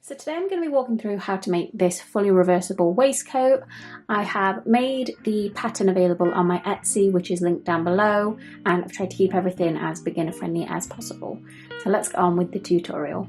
So today I'm going to be walking through how to make this fully reversible waistcoat. I have made the pattern available on my Etsy, which is linked down below, and I've tried to keep everything as beginner friendly as possible. So let's get on with the tutorial.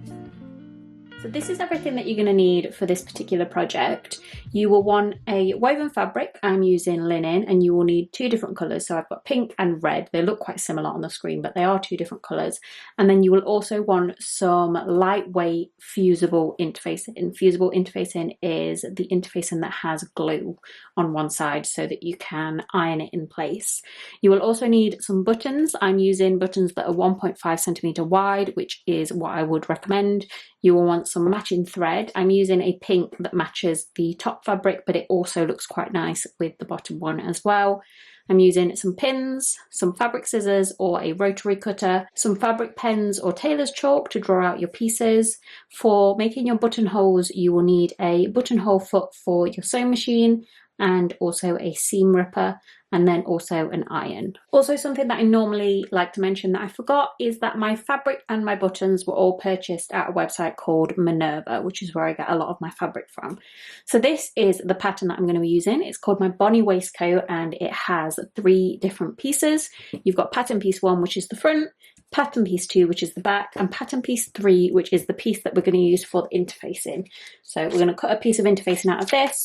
So this is everything that you're going to need for this particular project. You will want a woven fabric. I'm using linen, and you will need two different colours. So I've got pink and red. They look quite similar on the screen, but they are two different colours. And then you will also want some lightweight fusible interfacing. Fusible interfacing is the interfacing that has glue on one side so that you can iron it in place. You will also need some buttons. I'm using buttons that are 1.5 centimetre wide, which is what I would recommend. You will want some matching thread. I'm using a pink that matches the top fabric, but it also looks quite nice with the bottom one as well. I'm using some pins, some fabric scissors or a rotary cutter, some fabric pens or tailor's chalk to draw out your pieces. For making your buttonholes, you will need a buttonhole foot for your sewing machine and also a seam ripper, and then also an iron. Also, something that I normally like to mention that I forgot is that my fabric and my buttons were all purchased at a website called Minerva, which is where I get a lot of my fabric from. So this is the pattern that I'm going to be using. It's called my Bonnie waistcoat, and it has 3 different pieces. You've got pattern piece 1, which is the front, pattern piece 2, which is the back, and pattern piece 3, which is the piece that we're going to use for the interfacing. So we're going to cut a piece of interfacing out of this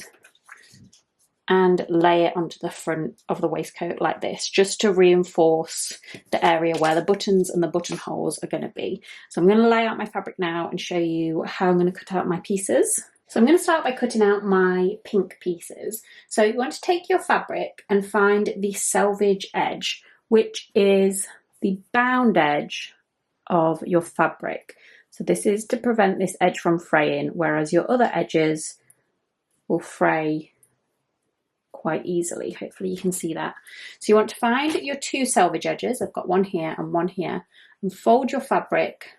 and lay it onto the front of the waistcoat like this, just to reinforce the area where the buttons and the buttonholes are going to be. So I'm going to lay out my fabric now and show you how I'm going to cut out my pieces. So I'm going to start by cutting out my pink pieces. So you want to take your fabric and find the selvage edge, which is the bound edge of your fabric. So this is to prevent this edge from fraying, whereas your other edges will fray quite easily. Hopefully you can see that. So you want to find your 2 selvage edges. I've got one here and one here, and fold your fabric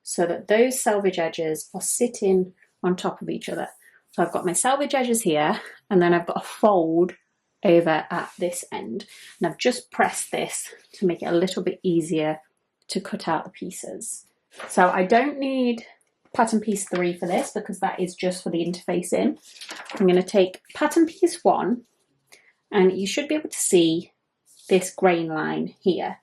so that those selvage edges are sitting on top of each other. So I've got my selvage edges here, and then I've got a fold over at this end, and I've just pressed this to make it a little bit easier to cut out the pieces. So I don't need pattern piece 3 for this because that is just for the interfacing. I'm going to take pattern piece 1, and you should be able to see this grain line here.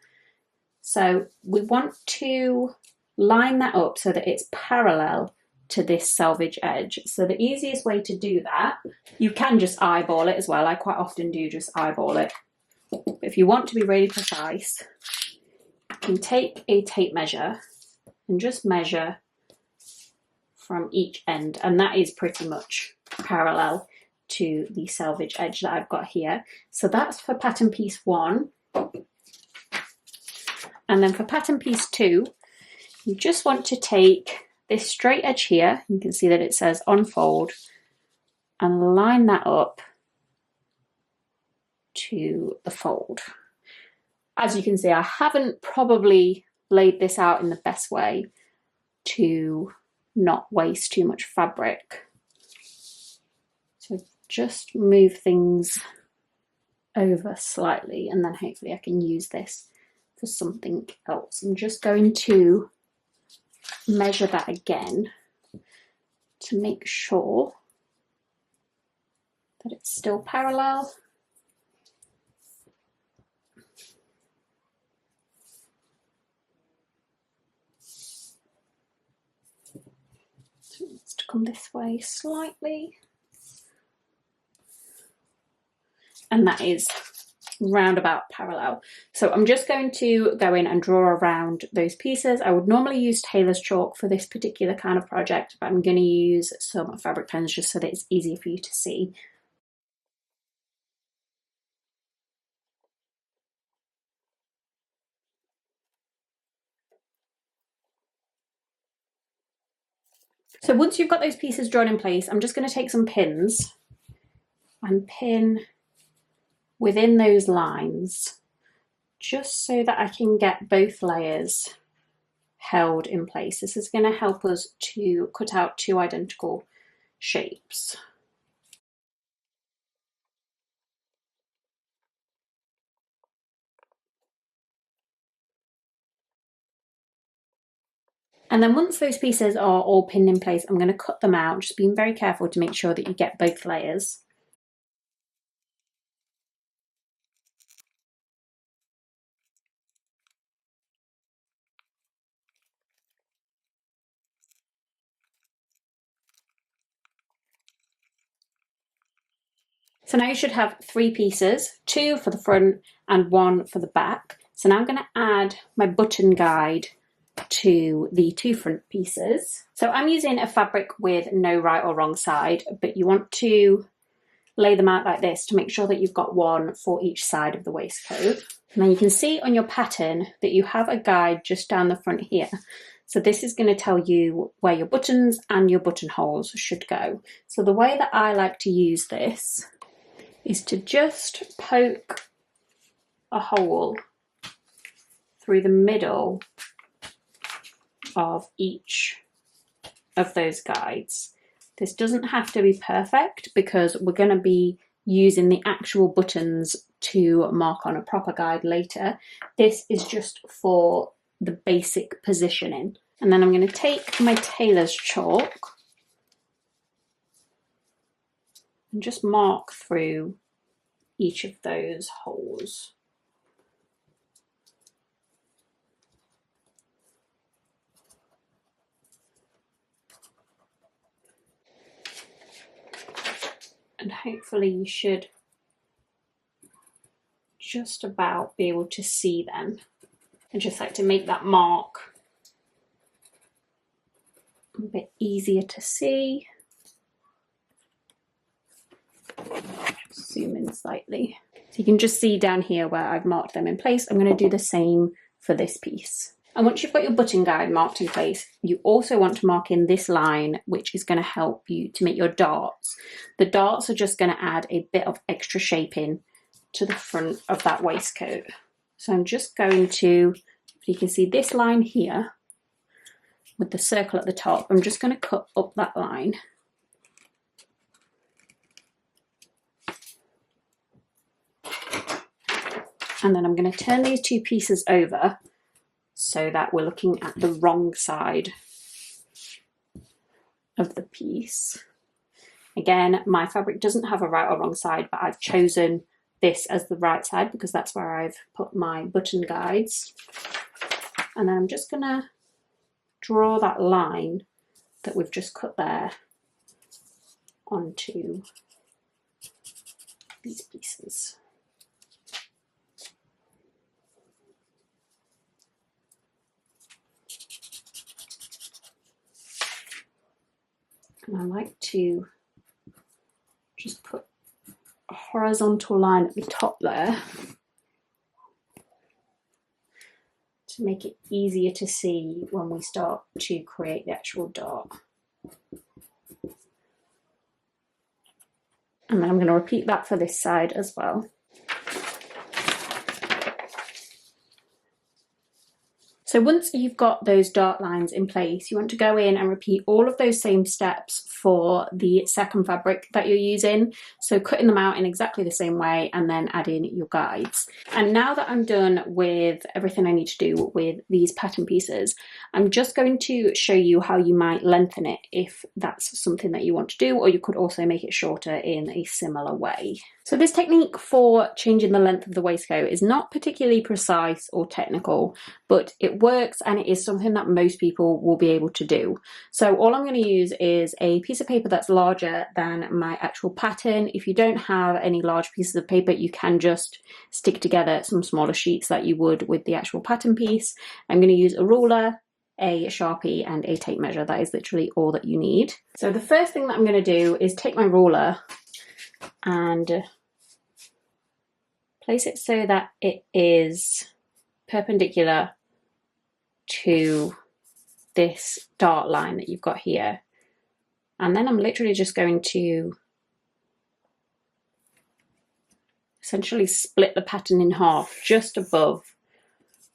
So we want to line that up so that it's parallel to this selvage edge. So the easiest way to do that, you can just eyeball it as well. I quite often do just eyeball it. But if you want to be really precise, you can take a tape measure and just measure from each end, and that is pretty much parallel to the selvage edge that I've got here. So that's for pattern piece 1. And then for pattern piece 2, you just want to take this straight edge here, you can see that it says unfold, and line that up to the fold. As you can see, I haven't probably laid this out in the best way to not waste too much fabric. So just move things over slightly, and then hopefully I can use this for something else. I'm just going to measure that again to make sure that it's still parallel. So it needs to come this way slightly. And that is roundabout parallel. So I'm just going to go in and draw around those pieces. I would normally use tailor's chalk for this particular kind of project, but I'm going to use some fabric pens just so that it's easier for you to see. So once you've got those pieces drawn in place, I'm just going to take some pins and pin within those lines, just so that I can get both layers held in place. This is going to help us to cut out 2 identical shapes. And then once those pieces are all pinned in place, I'm going to cut them out, just being very careful to make sure that you get both layers. So now you should have 3 pieces, 2 for the front and 1 for the back. So now I'm going to add my button guide to the 2 front pieces. So I'm using a fabric with no right or wrong side, but you want to lay them out like this to make sure that you've got one for each side of the waistcoat. Now you can see on your pattern that you have a guide just down the front here. So this is going to tell you where your buttons and your buttonholes should go. So the way that I like to use this is to just poke a hole through the middle of each of those guides. This doesn't have to be perfect because we're going to be using the actual buttons to mark on a proper guide later. This is just for the basic positioning. And then I'm going to take my tailor's chalk and just mark through each of those holes. And hopefully you should just about be able to see them. I just like to make that mark a bit easier to see. Just zoom in slightly. So you can just see down here where I've marked them in place. I'm going to do the same for this piece. And once you've got your button guide marked in place, you also want to mark in this line, which is going to help you to make your darts. The darts are just going to add a bit of extra shaping to the front of that waistcoat. So I'm just going to, you can see this line here with the circle at the top. I'm just going to cut up that line. And then I'm going to turn these 2 pieces over so that we're looking at the wrong side of the piece. Again, my fabric doesn't have a right or wrong side, but I've chosen this as the right side because that's where I've put my button guides. And then I'm just going to draw that line that we've just cut there onto these pieces. And I like to just put a horizontal line at the top there to make it easier to see when we start to create the actual dart. And then I'm going to repeat that for this side as well. So once you've got those dart lines in place, you want to go in and repeat all of those same steps for the second fabric that you're using. So cutting them out in exactly the same way and then add in your guides. And now that I'm done with everything I need to do with these pattern pieces, I'm just going to show you how you might lengthen it if that's something that you want to do, or you could also make it shorter in a similar way. So this technique for changing the length of the waistcoat is not particularly precise or technical, but it works and it is something that most people will be able to do. So all I'm going to use is a piece of paper that's larger than my actual pattern. If you don't have any large pieces of paper, you can just stick together some smaller sheets that you would with the actual pattern piece. I'm going to use a ruler, a Sharpie and a tape measure. That is literally all that you need. So the first thing that I'm going to do is take my ruler and place it so that it is perpendicular to this dart line that you've got here. And then I'm literally just going to essentially split the pattern in half just above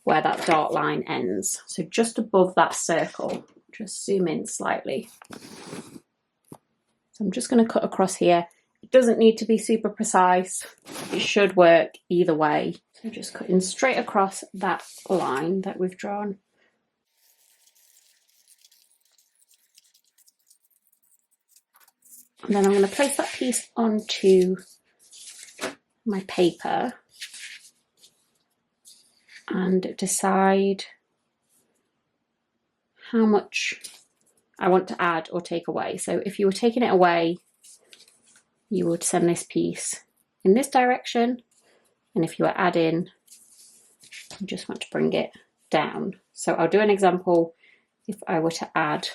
where that dart line ends. So just above that circle, just zoom in slightly. So I'm just going to cut across here. It doesn't need to be super precise. It should work either way. So just cutting straight across that line that we've drawn. And then I'm going to place that piece onto my paper and decide how much I want to add or take away. So if you were taking it away, you would send this piece in this direction, and if you were adding, you just want to bring it down. So I'll do an example if I were to add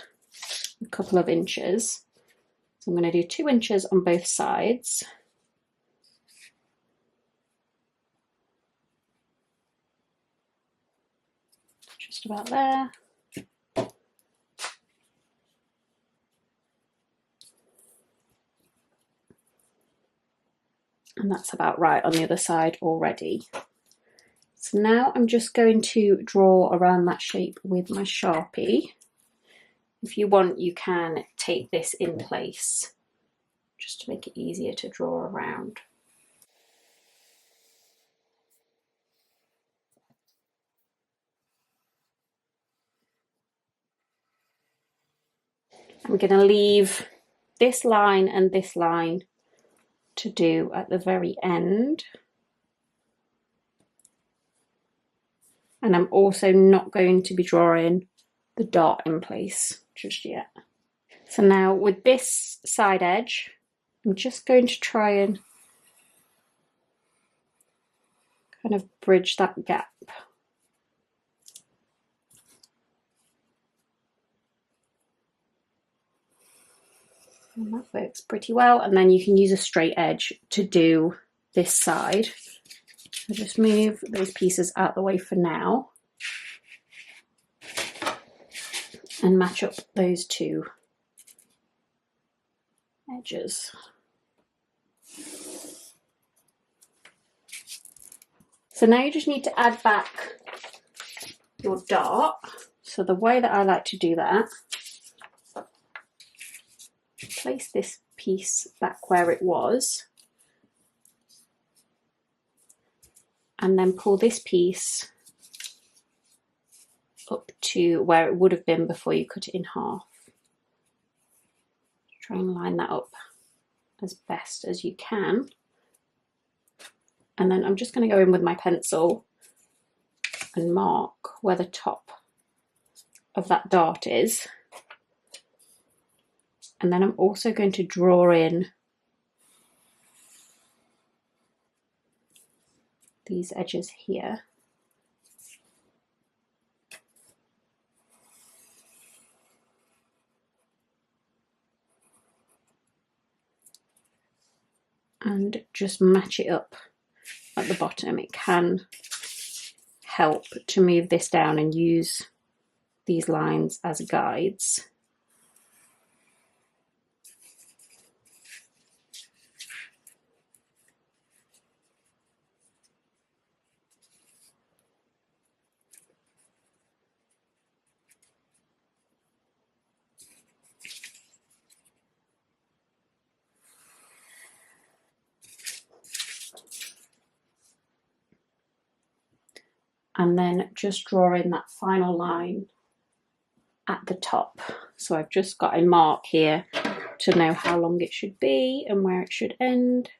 a couple of inches. So I'm going to do 2 inches on both sides. Just about there. And that's about right on the other side already. So now I'm just going to draw around that shape with my Sharpie. If you want, you can tape this in place just to make it easier to draw around. I'm going to leave this line and this line to do at the very end. And I'm also not going to be drawing the dot in place just yet. So now with this side edge, I'm just going to try and kind of bridge that gap. And that works pretty well. And then you can use a straight edge to do this side. So just move those pieces out of the way for now and match up those 2 edges. So now you just need to add back your dart. So the way that I like to do that, place this piece back where it was, and then pull this piece up to where it would have been before you cut it in half. Try and line that up as best as you can. And then I'm just going to go in with my pencil and mark where the top of that dart is. And then I'm also going to draw in these edges here. And just match it up at the bottom. It can help to move this down and use these lines as guides. And then just draw in that final line at the top. So I've just got a mark here to know how long it should be and where it should end.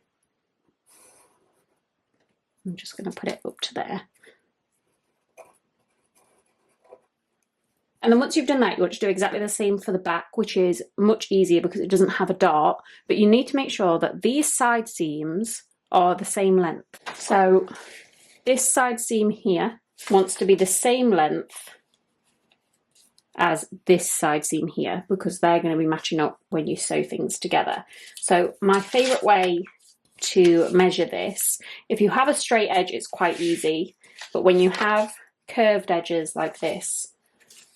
I'm just going to put it up to there. And then once you've done that, you want to do exactly the same for the back, which is much easier because it doesn't have a dart, but you need to make sure that these side seams are the same length. So this side seam here wants to be the same length as this side seam here because they're going to be matching up when you sew things together. So my favourite way to measure this, if you have a straight edge, it's quite easy, but when you have curved edges like this,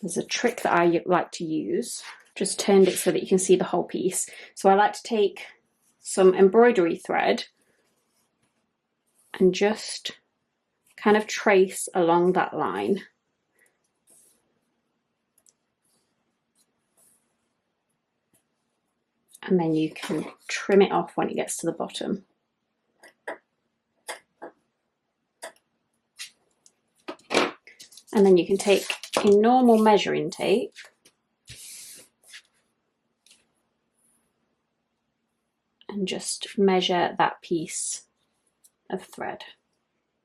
there's a trick that I like to use. Just turned it so that you can see the whole piece. So I like to take some embroidery thread and just kind of trace along that line. And then you can trim it off when it gets to the bottom. And then you can take a normal measuring tape and just measure that piece of thread.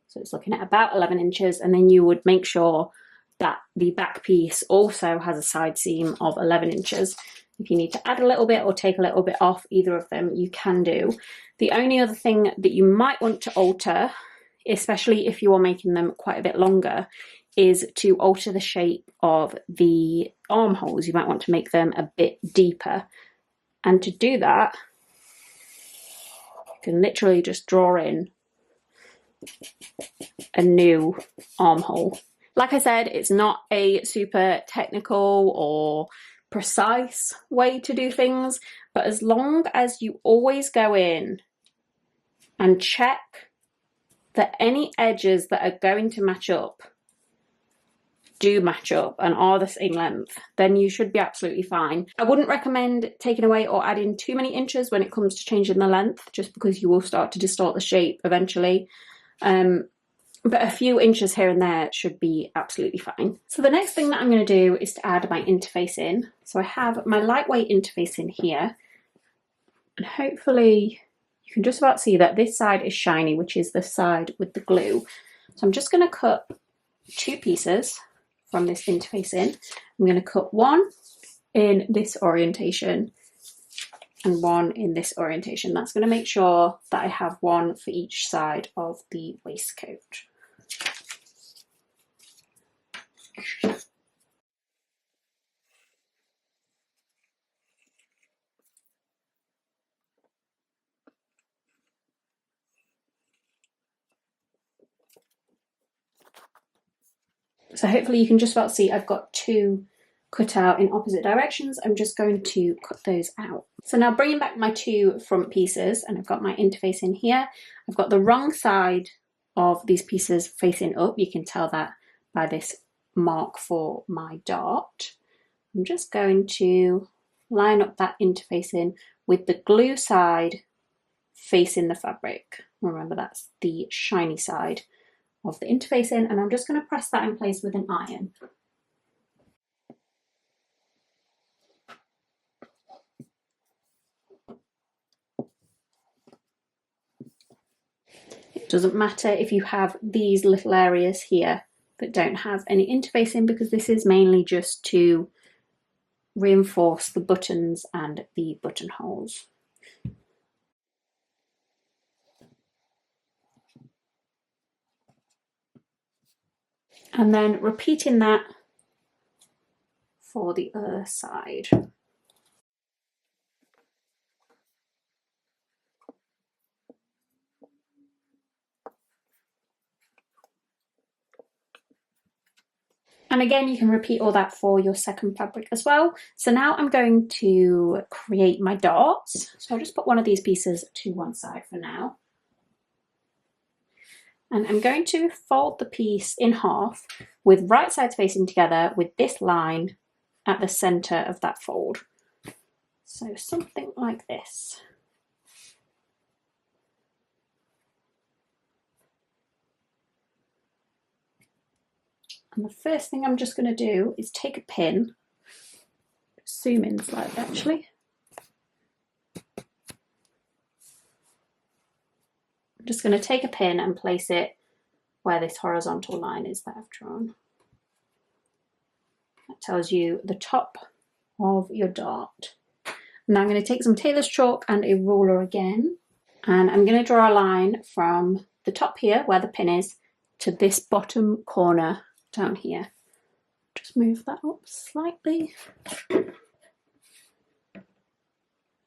So it's looking at about 11 inches, and then you would make sure that the back piece also has a side seam of 11 inches. If you need to add a little bit or take a little bit off either of them, you can do. The only other thing that you might want to alter, especially if you are making them quite a bit longer, is to alter the shape of the armholes. You might want to make them a bit deeper. And to do that, you can literally just draw in a new armhole. Like I said, it's not a super technical or precise way to do things, but as long as you always go in and check that any edges that are going to match up do match up and are the same length, then you should be absolutely fine. I wouldn't recommend taking away or adding too many inches when it comes to changing the length, just because you will start to distort the shape eventually. But a few inches here and there should be absolutely fine. So the next thing that I'm going to do is to add my interface in. So I have my lightweight interface in here, and hopefully you can just about see that this side is shiny, which is the side with the glue. So I'm just going to cut 2 pieces from this interface in. I'm going to cut one in this orientation and one in this orientation. That's going to make sure that I have one for each side of the waistcoat. So hopefully you can just about see I've got 2 cut out in opposite directions. I'm just going to cut those out. So now bringing back my 2 front pieces, and I've got my interface in here. I've got the wrong side of these pieces facing up. You can tell that by this mark for my dart. I'm just going to line up that interface in with the glue side facing the fabric. Remember, that's the shiny side of the interface in, and I'm just going to press that in place with an iron. It doesn't matter if you have these little areas here that don't have any interface in, because this is mainly just to reinforce the buttons and the buttonholes. And then repeating that for the other side. And again, you can repeat all that for your second fabric as well. So now I'm going to create my darts. So I'll just put one of these pieces to one side for now. And I'm going to fold the piece in half with right sides facing together with this line at the center of that fold. So something like this. And the first thing I'm just going to do is take a pin, zoom in slightly actually. I'm just going to take a pin and place it where this horizontal line is that I've drawn. That tells you the top of your dart. Now I'm going to take some tailor's chalk and a ruler again, and I'm going to draw a line from the top here where the pin is to this bottom corner down here. Just move that up slightly.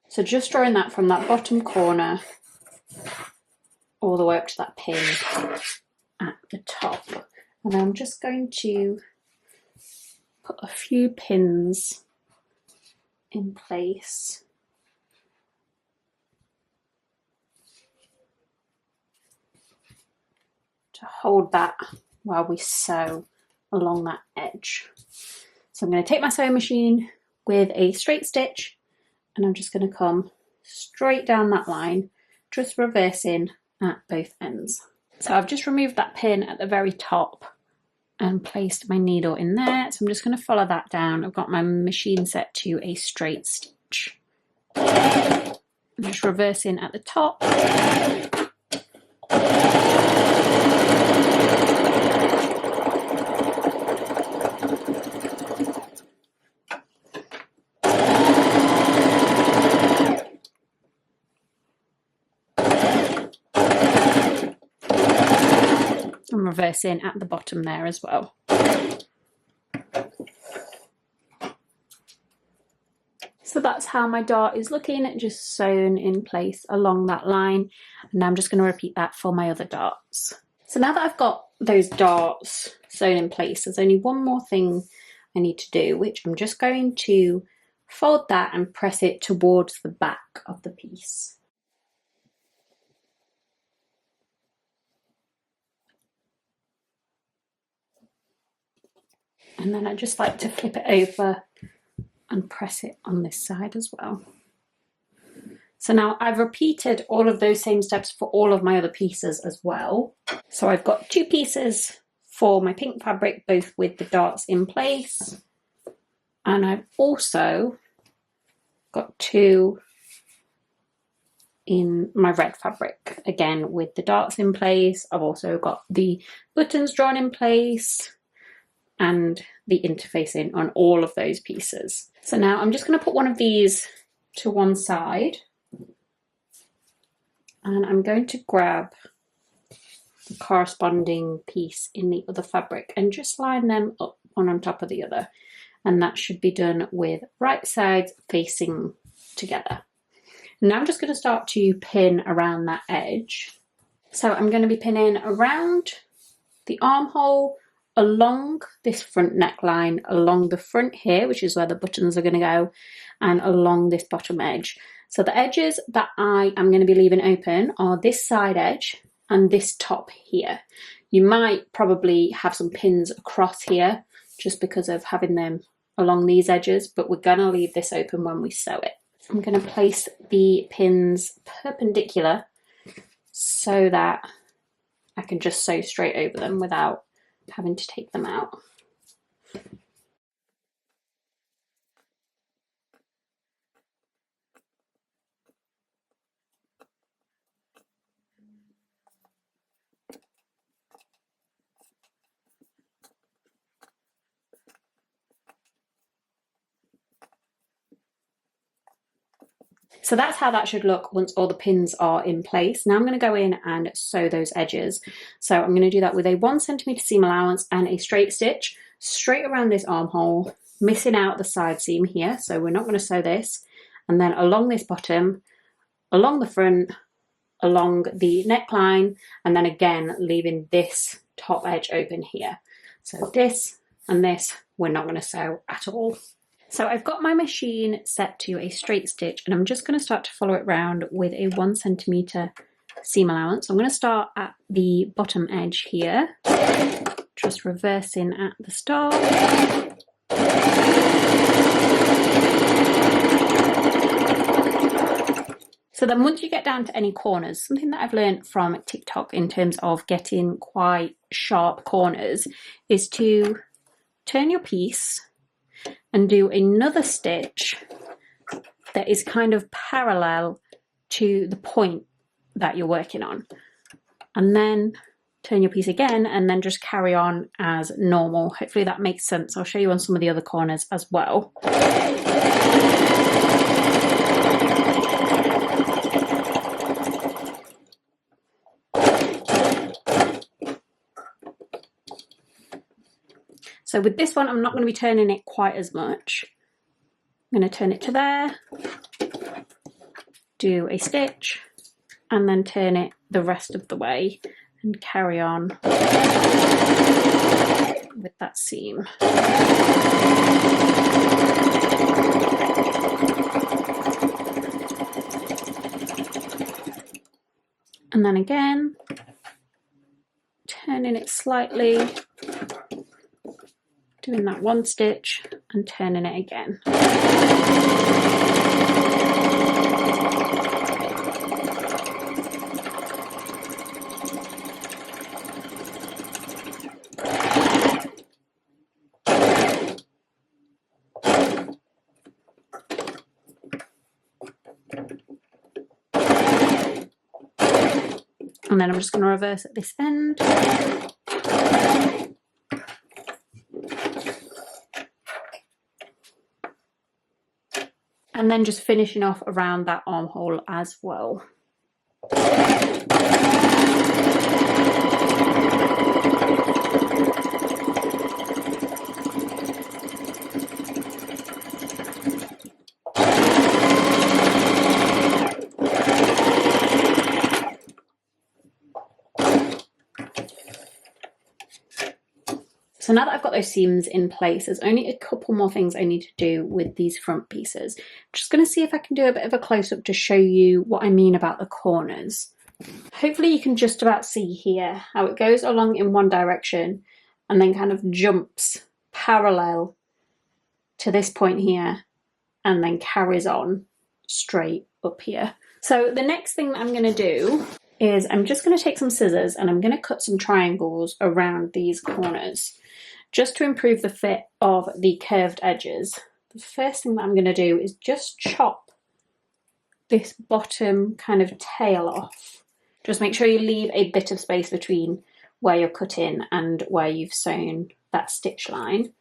So just drawing that from that bottom corner all the way up to that pin at the top. And I'm just going to put a few pins in place. To hold that while we sew along that edge. So I'm going to take my sewing machine with a straight stitch, and I'm just going to come straight down that line, just reversing at both ends. So I've just removed that pin at the very top and placed my needle in there. So I'm just going to follow that down. I've got my machine set to a straight stitch. And I'm just reversing at the top. I'm reversing at the bottom there as well. So that's how my dart is looking, just sewn in place along that line. And I'm just going to repeat that for my other darts. So now that I've got those darts sewn in place, there's only one more thing I need to do, which I'm just going to fold that and press it towards the back of the piece. And then I just like to flip it over and press it on this side as well. So now I've repeated all of those same steps for all of my other pieces as well. So I've got 2 pieces for my pink fabric, both with the darts in place. And I've also got 2 in my red fabric, again with the darts in place. I've also got the buttons drawn in place and the interfacing on all of those pieces. So now I'm just going to put one of these to one side, and I'm going to grab the corresponding piece in the other fabric and just line them up one on top of the other, and that should be done with right sides facing together. Now I'm just going to start to pin around that edge. So I'm going to be pinning around the armhole, along this front neckline, along the front here, which is where the buttons are going to go, and along this bottom edge. So the edges that I am going to be leaving open are this side edge and this top here. You might probably have some pins across here just because of having them along these edges, but we're going to leave this open when we sew it. I'm going to place the pins perpendicular so that I can just sew straight over them without having to take them out. So that's how that should look once all the pins are in place. Now I'm going to go in and sew those edges. So I'm going to do that with a 1 centimeter seam allowance and a straight stitch straight around this armhole, missing out the side seam here. So we're not going to sew this. And then along this bottom, along the front, along the neckline, and then again leaving this top edge open here. So this and this we're not going to sew at all. So I've got my machine set to a straight stitch, and I'm just going to start to follow it round with a 1 centimeter seam allowance. I'm going to start at the bottom edge here, just reversing at the start. So then once you get down to any corners, something that I've learned from TikTok in terms of getting quite sharp corners is to turn your piece and do another stitch that is kind of parallel to the point that you're working on. And then turn your piece again and then just carry on as normal. Hopefully that makes sense. I'll show you on some of the other corners as well. So with this one, I'm not going to be turning it quite as much. I'm going to turn it to there, do a stitch, and then turn it the rest of the way and carry on with that seam. And then again, turning it slightly, doing that one stitch and turning it again. And then I'm just going to reverse at this end. And then just finishing off around that armhole as well. So now that I've got those seams in place, there's only a couple more things I need to do with these front pieces. I'm just going to see if I can do a bit of a close-up to show you what I mean about the corners. Hopefully you can just about see here how it goes along in one direction and then kind of jumps parallel to this point here and then carries on straight up here. So the next thing that I'm going to do is I'm just going to take some scissors and I'm going to cut some triangles around these corners just to improve the fit of the curved edges. The first thing that I'm going to do is just chop this bottom kind of tail off. Just make sure you leave a bit of space between where you're cutting and where you've sewn that stitch line.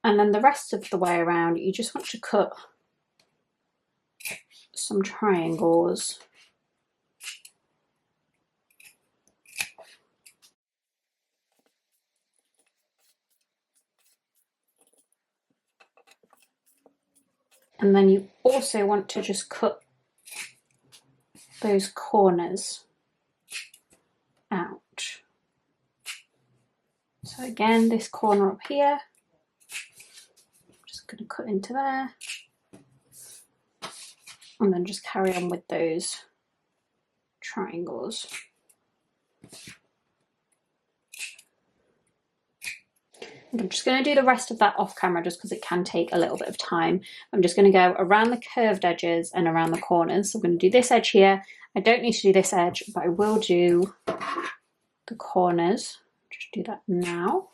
And then the rest of the way around, you just want to cut some triangles. And then you also want to just cut those corners out. So again, this corner up here, I'm just going to cut into there. And then just carry on with those triangles. I'm just going to do the rest of that off camera just because it can take a little bit of time. I'm just going to go around the curved edges and around the corners. So I'm going to do this edge here. I don't need to do this edge, but I will do the corners. Just do that now.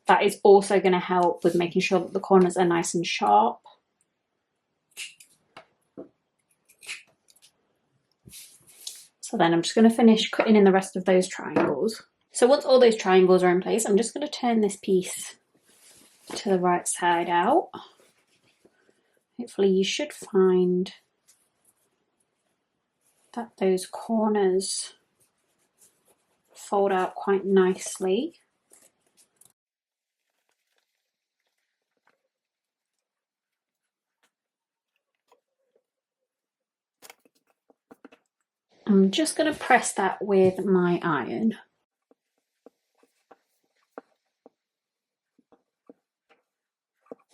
That is also going to help with making sure that the corners are nice and sharp. So then I'm just going to finish cutting in the rest of those triangles. So once all those triangles are in place, I'm just going to turn this piece to the right side out. Hopefully you should find that those corners fold out quite nicely. I'm just going to press that with my iron.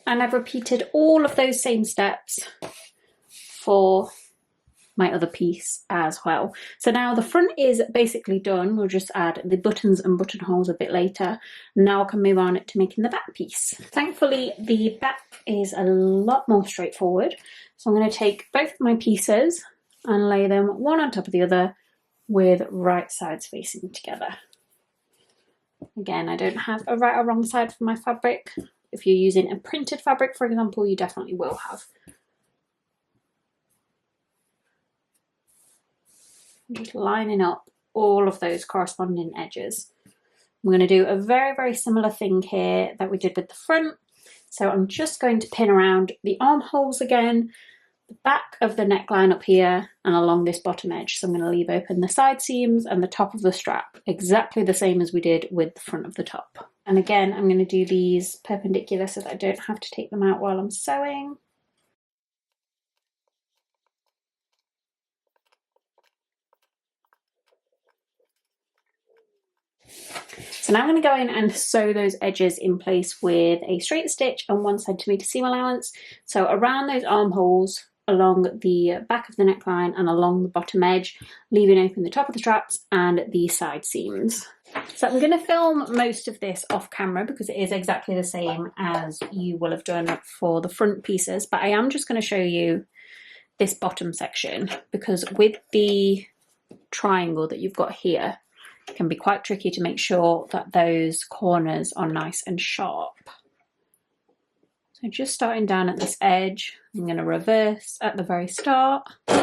And I've repeated all of those same steps for my other piece as well. So now the front is basically done. We'll just add the buttons and buttonholes a bit later. Now I can move on to making the back piece. Thankfully, the back is a lot more straightforward. So I'm going to take both of my pieces and lay them one on top of the other with right sides facing together. Again, I don't have a right or wrong side for my fabric. If you're using a printed fabric, for example, you definitely will have. I'm just lining up all of those corresponding edges. I'm going to do a very, very similar thing here that we did with the front. So I'm just going to pin around the armholes again, the back of the neckline up here and along this bottom edge. So I'm going to leave open the side seams and the top of the strap, exactly the same as we did with the front of the top. And again, I'm going to do these perpendicular so that I don't have to take them out while I'm sewing. So now I'm going to go in and sew those edges in place with a straight stitch and 1 centimetre seam allowance. So around those armholes, along the back of the neckline and along the bottom edge, leaving open the top of the straps and the side seams. So I'm going to film most of this off camera because it is exactly the same as you will have done for the front pieces, but I am just going to show you this bottom section because with the triangle that you've got here, it can be quite tricky to make sure that those corners are nice and sharp. So So just starting down at this edge, I'm going to reverse at the very start. So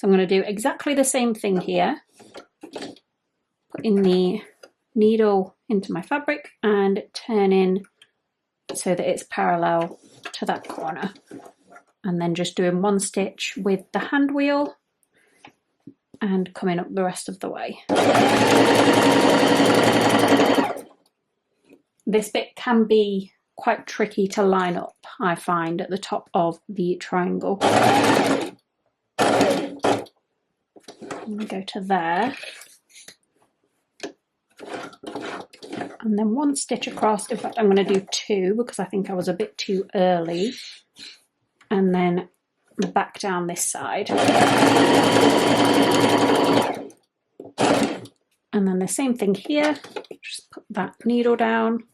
I'm going to do exactly the same thing here, putting the needle into my fabric and turning so that it's parallel to that corner, and then just doing one stitch with the hand wheel and coming up the rest of the way. This bit can be quite tricky to line up, I find, at the top of the triangle. I'm going to go to there, and then one stitch across. In fact, I'm going to do two because I think I was a bit too early, and then back down this side. And then the same thing here, just put that needle down,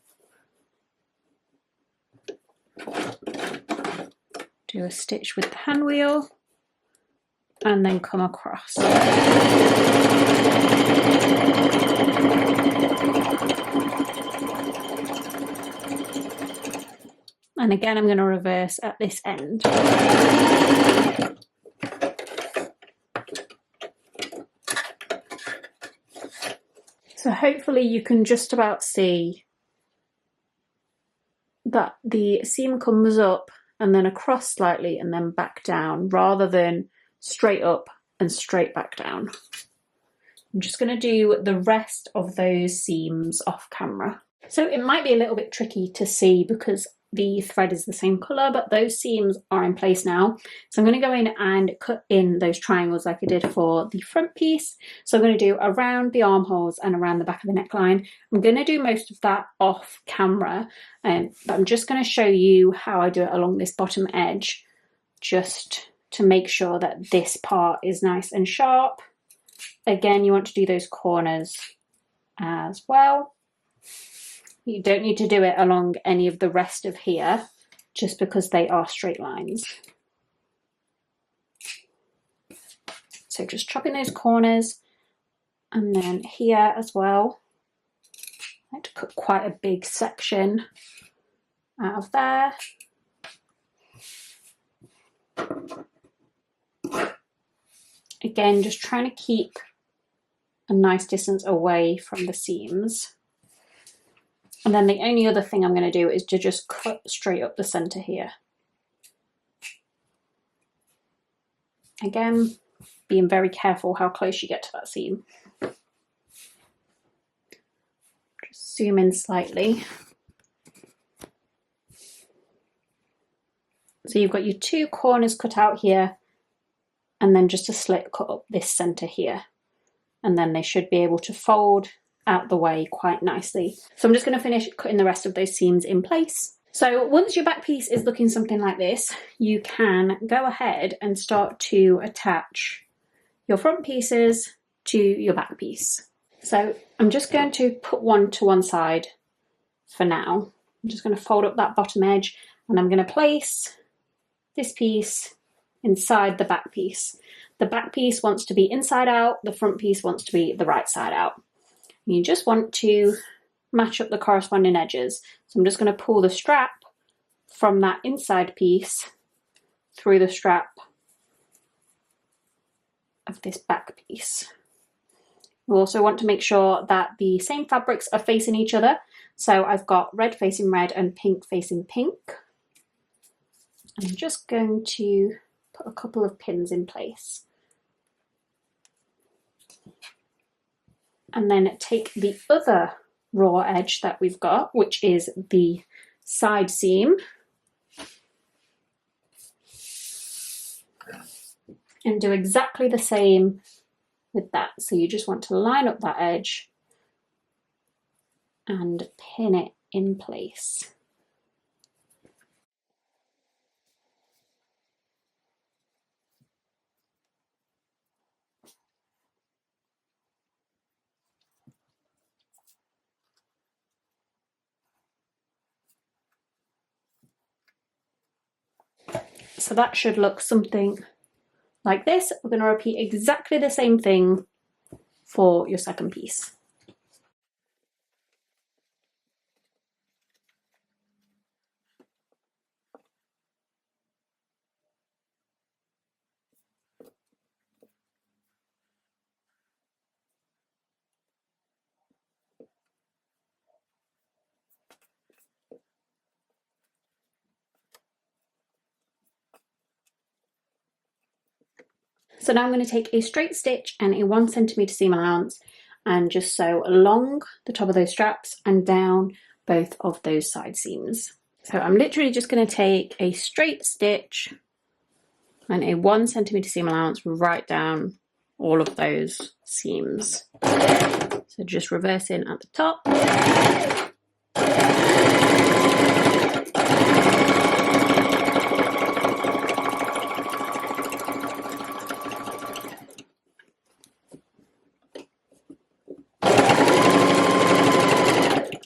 do a stitch with the hand wheel, and then come across. And again, I'm going to reverse at this end. So hopefully you can just about see that the seam comes up and then across slightly and then back down, rather than straight up and straight back down. I'm just going to do the rest of those seams off camera. So it might be a little bit tricky to see because the thread is the same colour, but those seams are in place now. So I'm going to go in and cut in those triangles like I did for the front piece. So I'm going to do around the armholes and around the back of the neckline. I'm going to do most of that off camera, but I'm just going to show you how I do it along this bottom edge, just to make sure that this part is nice and sharp. Again, you want to do those corners as well. You don't need to do it along any of the rest of here, just because they are straight lines. So just chopping those corners, and then here as well. I like to cut quite a big section out of there. Again, just trying to keep a nice distance away from the seams. And then the only other thing I'm going to do is to just cut straight up the centre here. Again, being very careful how close you get to that seam. Just zoom in slightly. So you've got your two corners cut out here, and then just a slit cut up this centre here. And then they should be able to fold out the way quite nicely. So I'm just going to finish cutting the rest of those seams in place. So once your back piece is looking something like this, you can go ahead and start to attach your front pieces to your back piece. So I'm just going to put one to one side for now. I'm just going to fold up that bottom edge, and I'm going to place this piece inside the back piece. The back piece wants to be inside out, the front piece wants to be the right side out. You just want to match up the corresponding edges. So I'm just going to pull the strap from that inside piece through the strap of this back piece. You also want to make sure that the same fabrics are facing each other. So I've got red facing red and pink facing pink. I'm just going to put a couple of pins in place. And then take the other raw edge that we've got, which is the side seam, and do exactly the same with that. So you just want to line up that edge and pin it in place. So that should look something like this. We're going to repeat exactly the same thing for your second piece. So now I'm going to take a straight stitch and a 1 centimeter seam allowance and just sew along the top of those straps and down both of those side seams. So I'm literally just going to take a straight stitch and a 1 centimeter seam allowance right down all of those seams. So just reversing at the top.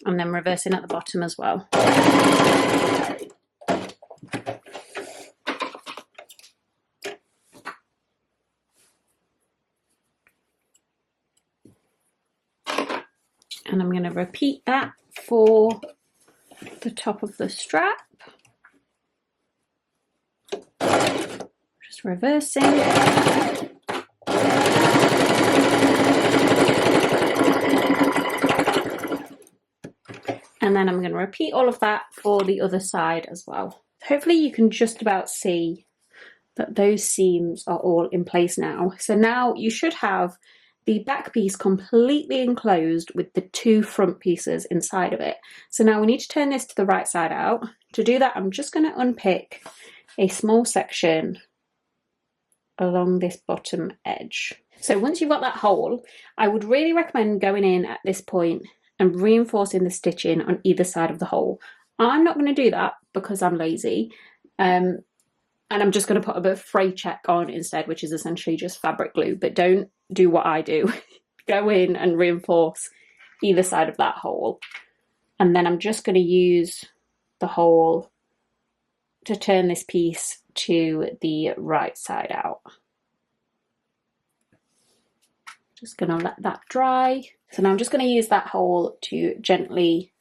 And then reversing at the bottom as well. And I'm going to repeat that for the top of the strap. Just reversing. And then I'm going to repeat all of that for the other side as well. Hopefully you can just about see that those seams are all in place now. So now you should have the back piece completely enclosed with the 2 front pieces inside of it. So now we need to turn this to the right side out. To do that, I'm just going to unpick a small section along this bottom edge. So once you've got that hole, I would really recommend going in at this point and reinforcing the stitching on either side of the hole. I'm not going to do that because I'm lazy. And I'm just going to put a bit of fray check on instead, which is essentially just fabric glue, but don't do what I do. Go in and reinforce either side of that hole. And then I'm just going to use the hole to turn this piece to the right side out. Just going to let that dry. So now I'm just going to use that hole to gently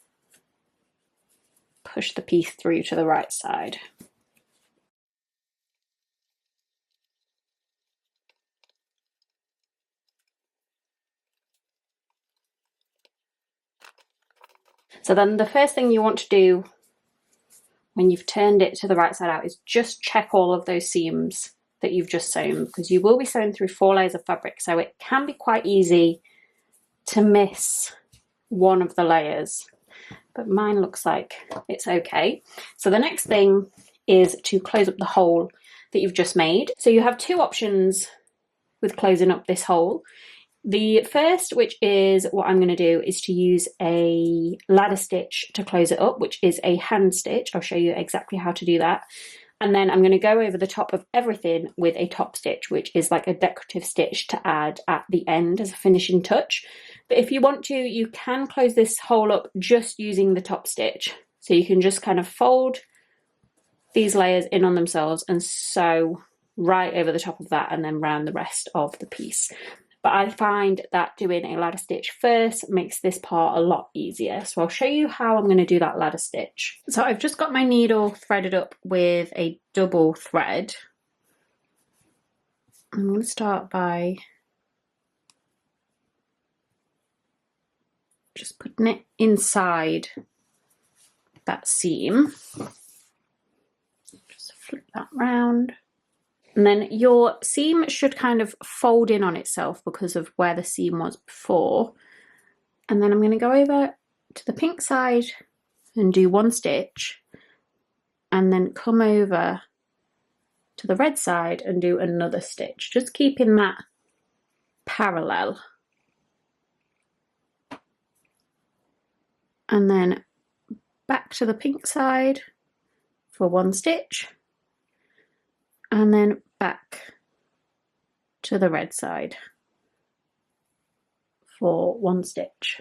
push the piece through to the right side. So then the first thing you want to do when you've turned it to the right side out is just check all of those seams that you've just sewn, because you will be sewing through 4 layers of fabric, so it can be quite easy to miss one of the layers, but mine looks like it's okay. So the next thing is to close up the hole that you've just made. So you have 2 options with closing up this hole. The first, which is what I'm going to do, is to use a ladder stitch to close it up, which is a hand stitch. I'll show you exactly how to do that. And then I'm going to go over the top of everything with a top stitch, which is like a decorative stitch to add at the end as a finishing touch. But if you want to, you can close this hole up just using the top stitch. So you can just kind of fold these layers in on themselves and sew right over the top of that and then round the rest of the piece. But I find that doing a ladder stitch first makes this part a lot easier. So I'll show you how I'm going to do that ladder stitch. So I've just got my needle threaded up with a double thread. I'm going to start by just putting it inside that seam. Just flip that round. And then your seam should kind of fold in on itself because of where the seam was before. And then I'm going to go over to the pink side and do 1 stitch, and then come over to the red side and do another stitch, just keeping that parallel. And then back to the pink side for 1 stitch, and then back to the red side for 1 stitch.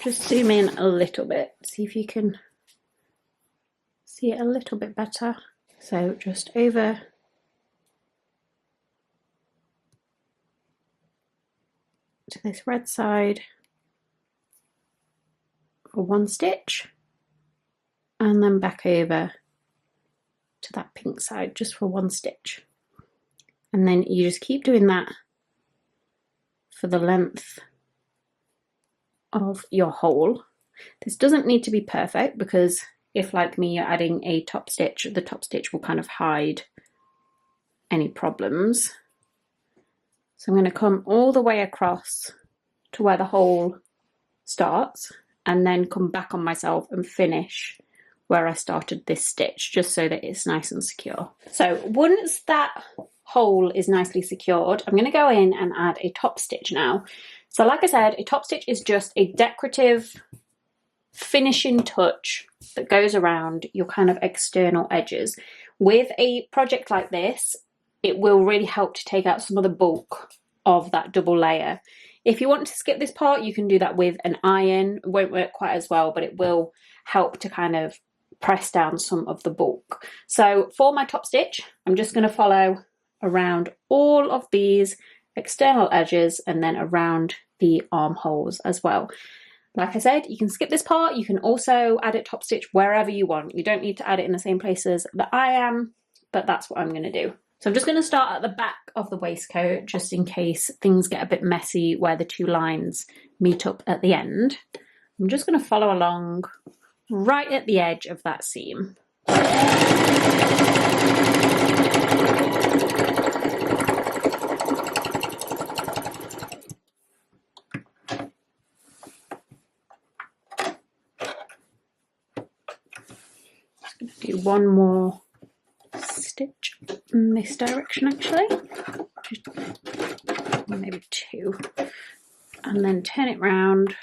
Just zoom in a little bit, see if you can see it a little bit better. So just over to this red side for one stitch, and then back over to that pink side just for one stitch. And then you just keep doing that for the length of your hole. This doesn't need to be perfect, because if, like me, you're adding a top stitch, the top stitch will kind of hide any problems. So I'm going to come all the way across to where the hole starts, and then come back on myself and finish where I started this stitch, just so that it's nice and secure. So once that hole is nicely secured, I'm going to go in and add a top stitch now. So like I said, a top stitch is just a decorative finishing touch that goes around your kind of external edges. With a project like this, it will really help to take out some of the bulk of that double layer. If you want to skip this part, you can do that with an iron. It won't work quite as well, but it will help to kind of press down some of the bulk. So for my top stitch, I'm just going to follow around all of these external edges and then around the armholes as well. Like I said, you can skip this part. You can also add it top stitch wherever you want. You don't need to add it in the same places that I am, but that's what I'm going to do. So I'm just going to start at the back of the waistcoat, just in case things get a bit messy where the two lines meet up at the end. I'm just going to follow along right at the edge of that seam. Just going to do one more stitch in this direction, actually, maybe two, and then turn it round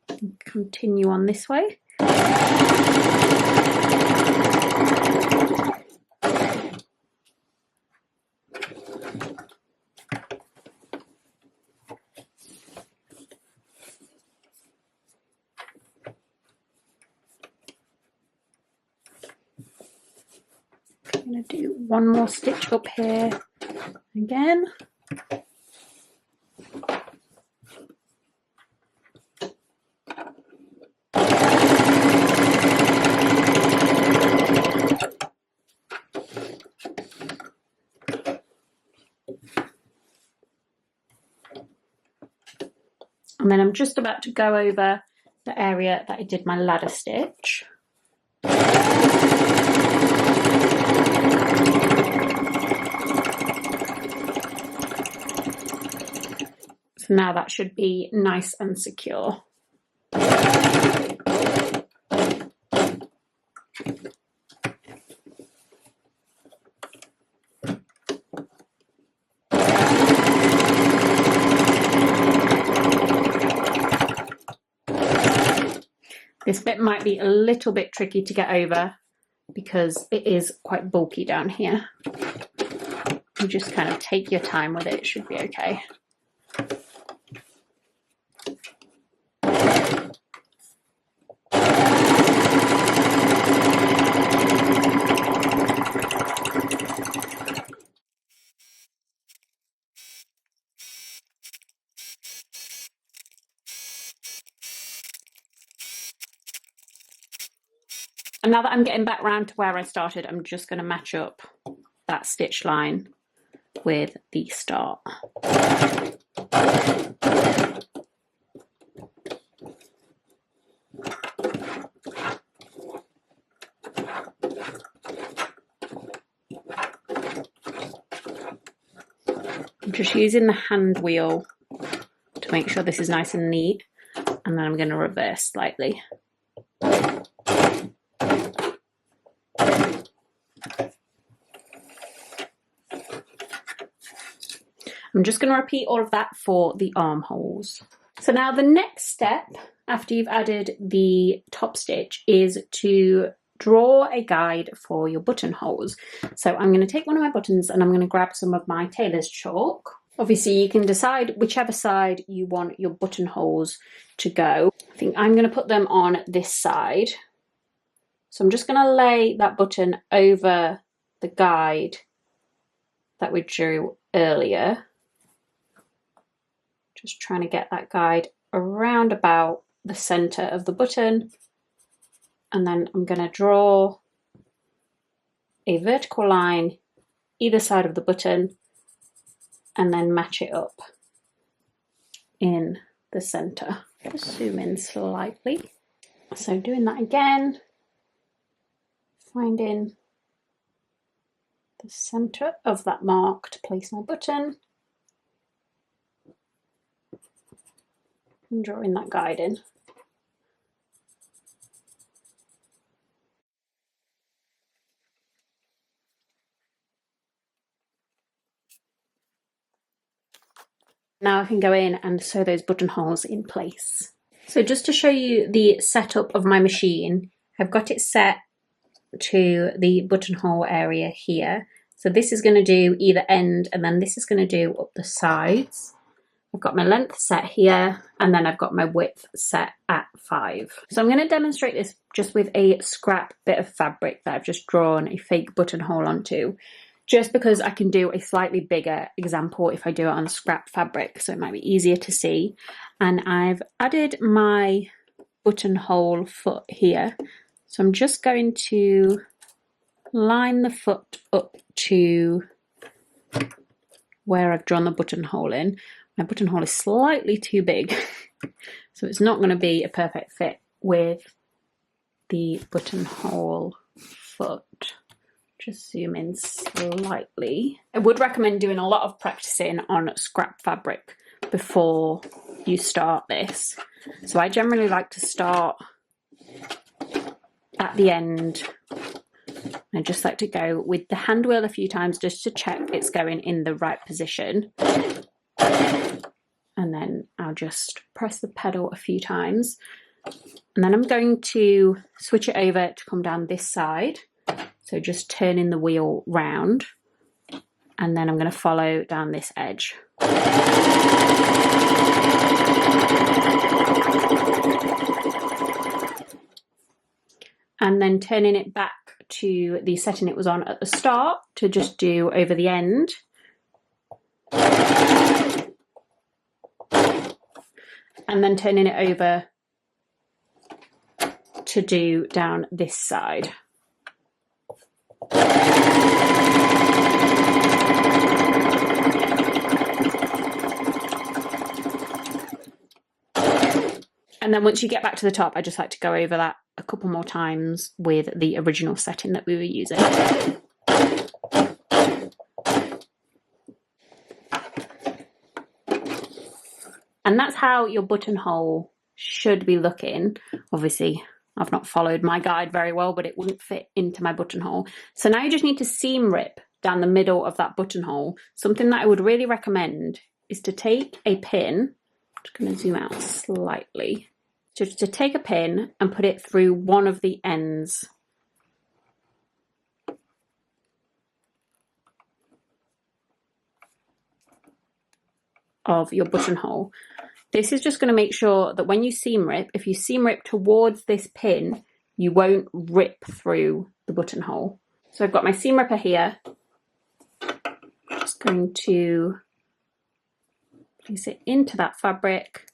and continue on this way. I'm going to do one more stitch up here again. And then I'm just about to go over the area that I did my ladder stitch. So now that should be nice and secure. This bit might be a little bit tricky to get over because it is quite bulky down here. You just kind of take your time with it, it should be okay. And now that I'm getting back round to where I started, I'm just going to match up that stitch line with the start. I'm just using the hand wheel to make sure this is nice and neat, and then I'm going to reverse slightly. I'm just going to repeat all of that for the armholes. So now the next step after you've added the top stitch is to draw a guide for your buttonholes. So I'm going to take one of my buttons and I'm going to grab some of my tailor's chalk. Obviously you can decide whichever side you want your buttonholes to go. I think I'm going to put them on this side. So I'm just going to lay that button over the guide that we drew earlier, Just trying to get that guide around about the center of the button. And then I'm going to draw a vertical line either side of the button and then match it up in the center. Just zoom in slightly. So doing that again, finding the center of that mark to place my button and drawing that guide in. Now I can go in and sew those buttonholes in place. So just to show you the setup of my machine, I've got it set to the buttonhole area here. So this is going to do either end, and then this is going to do up the sides. I've got my length set here, and then I've got my width set at 5. So I'm going to demonstrate this just with a scrap bit of fabric that I've just drawn a fake buttonhole onto, just because I can do a slightly bigger example if I do it on scrap fabric, so it might be easier to see. And I've added my buttonhole foot here. So I'm just going to line the foot up to where I've drawn the buttonhole in. My buttonhole is slightly too big, so it's not going to be a perfect fit with the buttonhole foot. Just zoom in slightly. I would recommend doing a lot of practicing on scrap fabric before you start this. So I generally like to start at the end. I just like to go with the hand wheel a few times just to check it's going in the right position. And then I'll just press the pedal a few times. And then I'm going to switch it over to come down this side. So just turning the wheel round, and then I'm going to follow down this edge. And then turning it back to the setting it was on at the start to just do over the end. And then turning it over to do down this side. And then once you get back to the top, I just like to go over that a couple more times with the original setting that we were using. And that's how your buttonhole should be looking. Obviously, I've not followed my guide very well, but it wouldn't fit into my buttonhole. So now you just need to seam rip down the middle of that buttonhole. Something that I would really recommend is to take a pin, I'm just going to zoom out slightly, just to take a pin and put it through one of the ends of your buttonhole. This is just going to make sure that when you seam rip, if you seam rip towards this pin, you won't rip through the buttonhole. So I've got my seam ripper here. Just going to place it into that fabric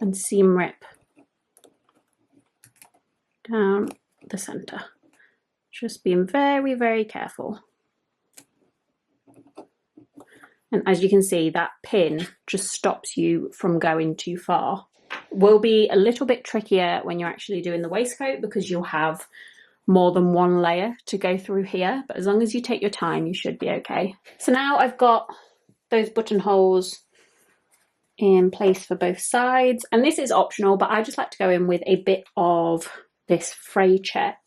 and seam rip down the center. Just being very, very careful. And as you can see, that pin just stops you from going too far. Will be a little bit trickier when you're actually doing the waistcoat because you'll have more than one layer to go through here, but as long as you take your time, you should be okay. So now I've got those buttonholes in place for both sides, and this is optional, but I just like to go in with a bit of this fray check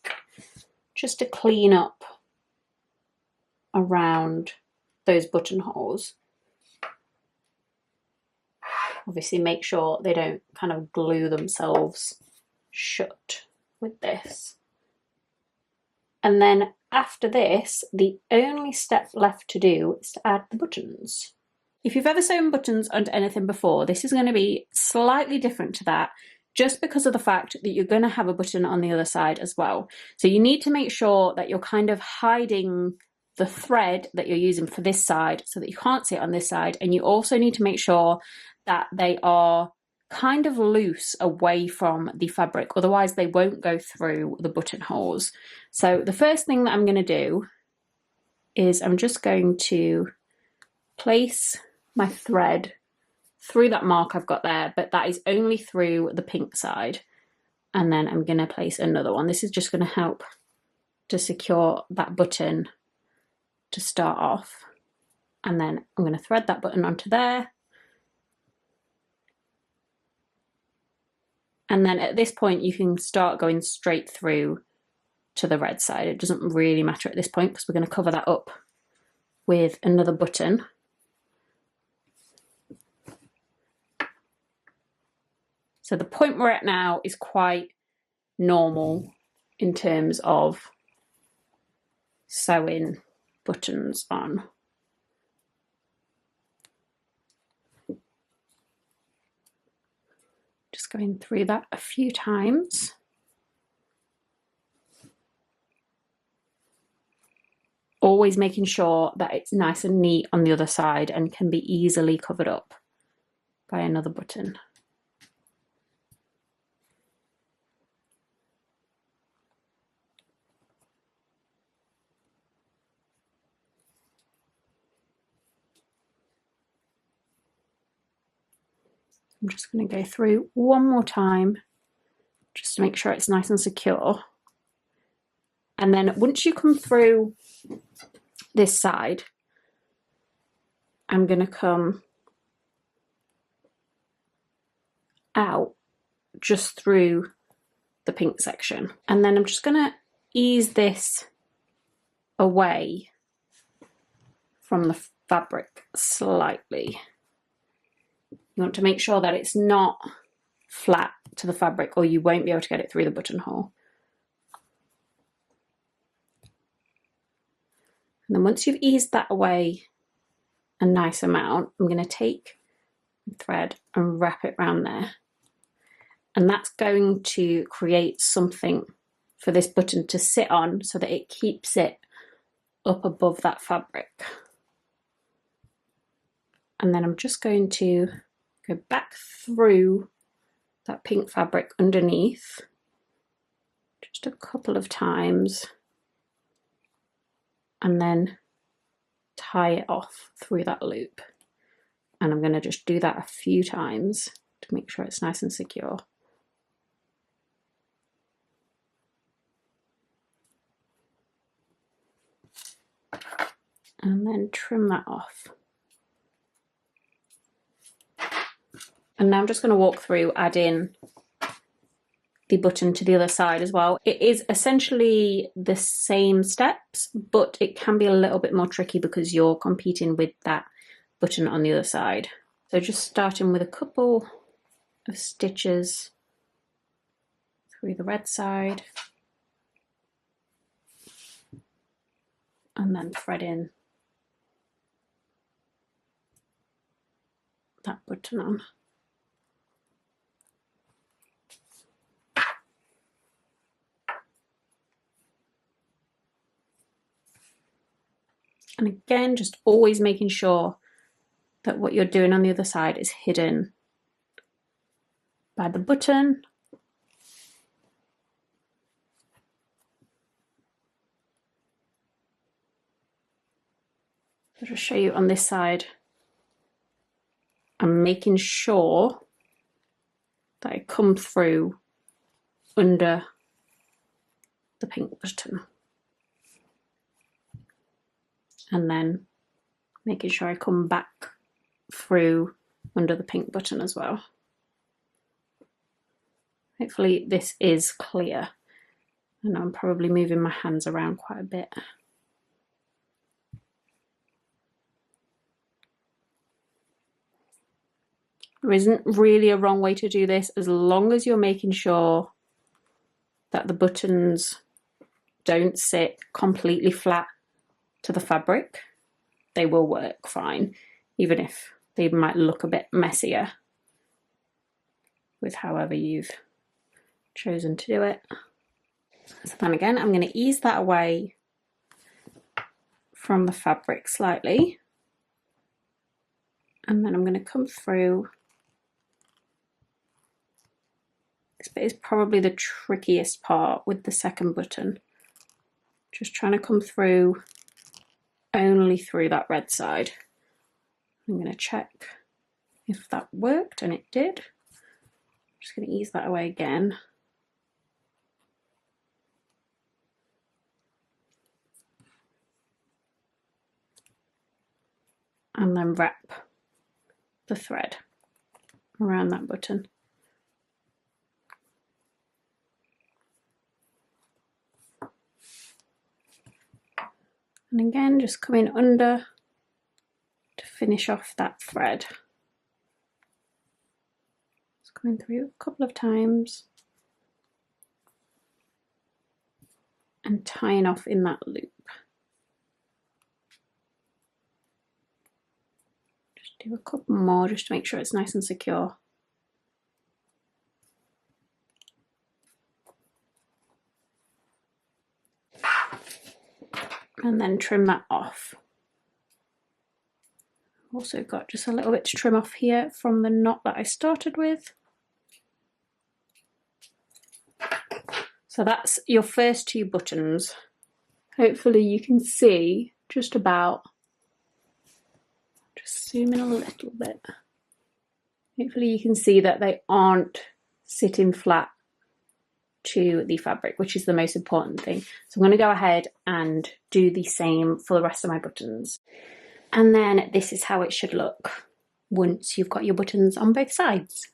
just to clean up around those buttonholes. Obviously make sure they don't kind of glue themselves shut with this. And then after this, the only step left to do is to add the buttons. If you've ever sewn buttons onto anything before, this is going to be slightly different to that, just because of the fact that you're going to have a button on the other side as well. So you need to make sure that you're kind of hiding the thread that you're using for this side so that you can't see it on this side, and you also need to make sure that they are kind of loose away from the fabric, otherwise they won't go through the buttonholes. So the first thing that I'm going to do is I'm just going to place my thread through that mark I've got there, but that is only through the pink side, and then I'm going to place another one. This is just going to help to secure that button to start off, and then I'm going to thread that button onto there. And then at this point you can start going straight through to the red side. It doesn't really matter at this point because we're going to cover that up with another button. So the point we're at now is quite normal in terms of sewing buttons on. Just going through that a few times. Always making sure that it's nice and neat on the other side and can be easily covered up by another button. I'm just going to go through one more time just to make sure it's nice and secure. And then once you come through this side, I'm going to come out just through the pink section. And then I'm just going to ease this away from the fabric slightly. You want to make sure that it's not flat to the fabric or you won't be able to get it through the buttonhole. And then once you've eased that away a nice amount, I'm going to take the thread and wrap it around there. And that's going to create something for this button to sit on so that it keeps it up above that fabric. And then I'm just going to go back through that pink fabric underneath just a couple of times and then tie it off through that loop. And I'm going to just do that a few times to make sure it's nice and secure. And then trim that off. And now I'm just going to walk through adding the button to the other side as well. It is essentially the same steps, but it can be a little bit more tricky because you're competing with that button on the other side. So just starting with a couple of stitches through the red side and then threading that button on. And again, just always making sure that what you're doing on the other side is hidden by the button. I'll just show you on this side. I'm making sure that I come through under the pink button. And then making sure I come back through under the pink button as well. Hopefully this is clear. I know I'm probably moving my hands around quite a bit. There isn't really a wrong way to do this as long as you're making sure that the buttons don't sit completely flat to the fabric. They will work fine, even if they might look a bit messier with however you've chosen to do it. So then again, I'm going to ease that away from the fabric slightly, and then I'm going to come through. This bit is probably the trickiest part with the second button. Just trying to come through only through that red side. I'm going to check if that worked, and it did. I'm just going to ease that away again. And then wrap the thread around that button. And again, just come in under to finish off that thread. Just going through a couple of times and tying off in that loop. Just do a couple more just to make sure it's nice and secure. And then trim that off. Also got just a little bit to trim off here from the knot that I started with. So that's your first two buttons. Hopefully you can see just about, just zoom in a little bit. Hopefully you can see that they aren't sitting flat to the fabric, which is the most important thing. So I'm going to go ahead and do the same for the rest of my buttons. And then this is how it should look once you've got your buttons on both sides.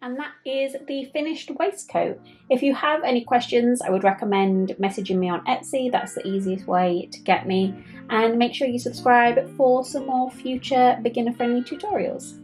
And that is the finished waistcoat. If you have any questions, I would recommend messaging me on Etsy. That's the easiest way to get me. And make sure you subscribe for some more future beginner-friendly tutorials.